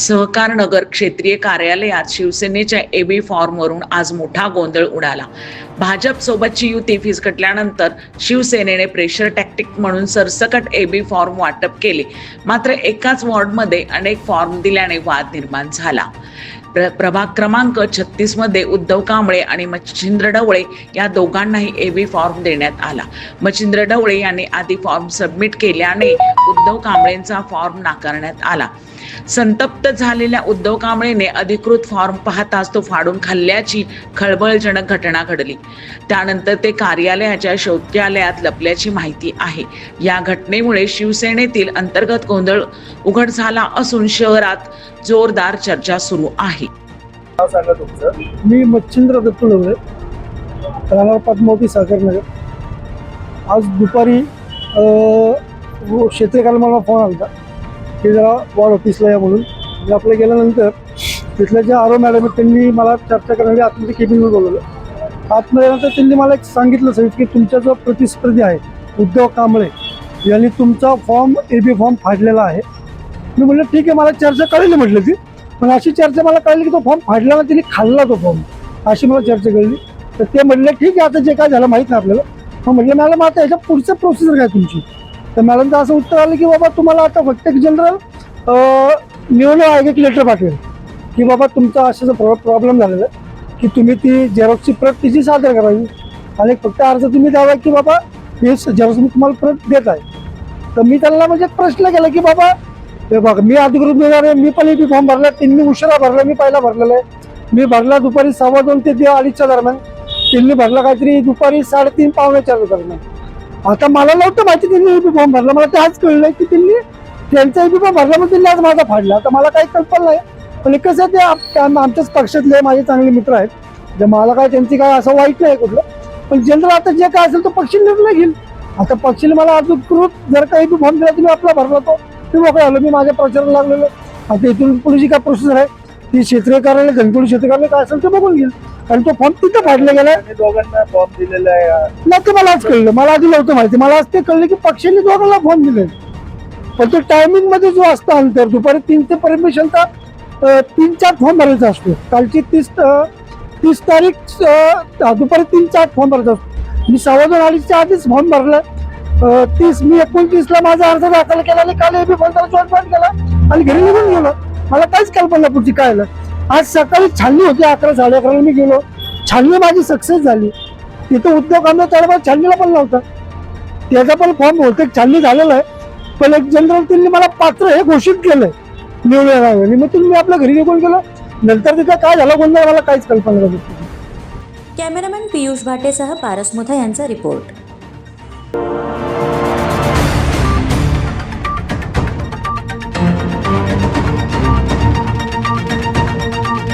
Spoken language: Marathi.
सहकार नगर क्षेत्रीय कार्यालयात शिवसेनेच्या एबी फॉर्मवरून आज मोठा गोंधळ उडाला. भाजप सोबतची युती फिसकटल्यानंतर शिवसेनेने प्रेशर टॅक्टिक म्हणून सरसकट एबी फॉर्म वाटप केले. मात्र एकाच वॉर्डमध्ये अनेक फॉर्म दिल्याने वाद निर्माण झाला. प्रभाग क्रमांक 36 मध्ये उद्धव कांबळे आणि मच्छिंद्र ढवळे या दोघांनाही एबी फॉर्म देण्यात आला. मच्छिंद्र ढवळे यांनी आधी फॉर्म सबमिट केल्याने उद्धव कांबळेंचा फॉर्म नाकारण्यात आला. संतप्त झालेल्या उद्धव कांबळेने अधिकृत फॉर्म पाहताच तो फाडून खाल्ल्याची खळबळजनक घटना घडली. त्यानंतर ते कार्यालयाच्या शौचालयात लपल्याची माहिती आहे. या घटनेमुळे शिवसेनेतील अंतर्गत गोंधळ उघड झाला असून शहरात जोरदार चर्चा सुरू आहे. नाव सांगा तुमचं. मी मच्छिंद्र दत्त ढवळे, राहणार पद्मावती सहकार नगर. आज दुपारी क्षेत्रीय मला फोन आला की जरा वॉर्ड ऑफिसला या म्हणून. मी आपल्या गेल्यानंतर तिथल्या ज्या आरो मॅडम त्यांनी मला चर्चा करण्यासाठी आतमध्ये केबिनवर बोलवलं. आतमध्ये नंतर त्यांनी मला एक सांगितलं सहित की तुमचा जो प्रतिस्पर्धी आहे उद्धव कांबळे यांनी तुमचा फॉर्म एबी फॉर्म फाडलेला आहे. मी म्हटलं ठीक आहे, मला चर्चा कळली म्हटलं ती, पण अशी चर्चा मला कळली की तो फॉर्म फाडला ना, तिने खाल्ला तो फॉर्म, अशी मला चर्चा कळली. तर ते म्हटले ठीक आहे, आता जे काय झालं माहीत नाही आपल्याला. मग म्हटलं मॅडम आता ह्याच्या पुढचं प्रोसिजर काय तुमची. तर मॅडमचं असं उत्तर आलं की बाबा तुम्हाला आता फक्त एक जनरल निवडणूक आयोग एक लेटर पाठवेल की बाबा तुमचा असा प्रॉब्लेम झालेला आहे की तुम्ही ती झेरॉक्सची प्रत तिची सादर करावी आणि फक्त अर्ज तुम्ही द्यावा की बाबा हे झेरॉक्स मी तुम्हाला प्रत देत आहे. तर मी त्यांना म्हणजे प्रश्न केला की बाबा हे बघा मी अधिकृत देणार आहे, मी पण एबी फॉर्म भरला, त्यांनी उशिरा भरला, मी पहिला भरलेला आहे. मी भरला दुपारी 2:15 ते 2:30च्या दरम्यान, त्यांनी भरला काहीतरी दुपारी 3:30 पावणे 4 दरम्यान. आता मला नव्हतं माहिती त्यांनी एबी फॉर्म भरला, मला ते आज कळलं की त्यांनी त्यांचा एबी फॉर्म भरला मग त्यांनी आज माझा फाडला. आता मला काही कल्पना नाही, पण कसं ते आमच्याच पक्षातले माझे चांगले मित्र आहेत, जे मला काय त्यांची काय असं वाईट नाही कुठलं, पण जनरल आता जे काय असेल तो पक्ष निर्णय घेईल. आता पक्षाने मला अधिकृत जर का एबी फॉर्म दिला तुम्ही आपला भरला तो मी मोकळं आलो, मी माझ्या प्रचाराला लागलेलो. आता इथून पुढची काय प्रोसेस आहे ती क्षेत्रीय कार्यालय धनकोडी क्षेत्रीय कार्यालय काय असेल ते बघून घेईल, कारण तो फॉर्म तिथं फाडला गेलाय. दोघांना फॉर्म दिलेला आहे नाही ते मला आज कळलं, मला आधी नव्हतं माहिती. मला आज ते कळलं की पक्षाने दोघांना फॉर्म दिले, पण तो टायमिंग मध्ये जो असतो अंतर दुपारी 3 ते परमिशनचा 3-4 फॉर्म भरायचा असतो. कालची 30 तारीख दुपारी 3-4 फॉर्म भरायचा असतो. मी 2:15-2:30च्या आधीच फॉर्म भरला. 30 मी 29ला माझा अर्ज दाखल केला आणि काल एबी फॉर्म जॉईन केला आणि घरी निघून गेलो. मला काहीच कल्पना पुढची काय झालं. आज सकाळी छाननी होती 11-11:30 मी गेलो, छाननी माझी सक्सेस झाली. तिथं उद्धव कांबळे तळबा छाननीला पण नव्हता, त्याचा पण फॉर्म बहुतेक छाननी झालेला आहे, पण एक जनरल त्यांनी मला पात्र हे घोषित केलंय निवडणूक आयोगाने. मग तुम्ही आपल्या घरी निघून गेलो. नंतर तिथं काय झालं गोंधळ मला काहीच कल्पना नाही. कॅमेरामॅन पियुष भाटेसह पारस मुथा यांचा रिपोर्ट.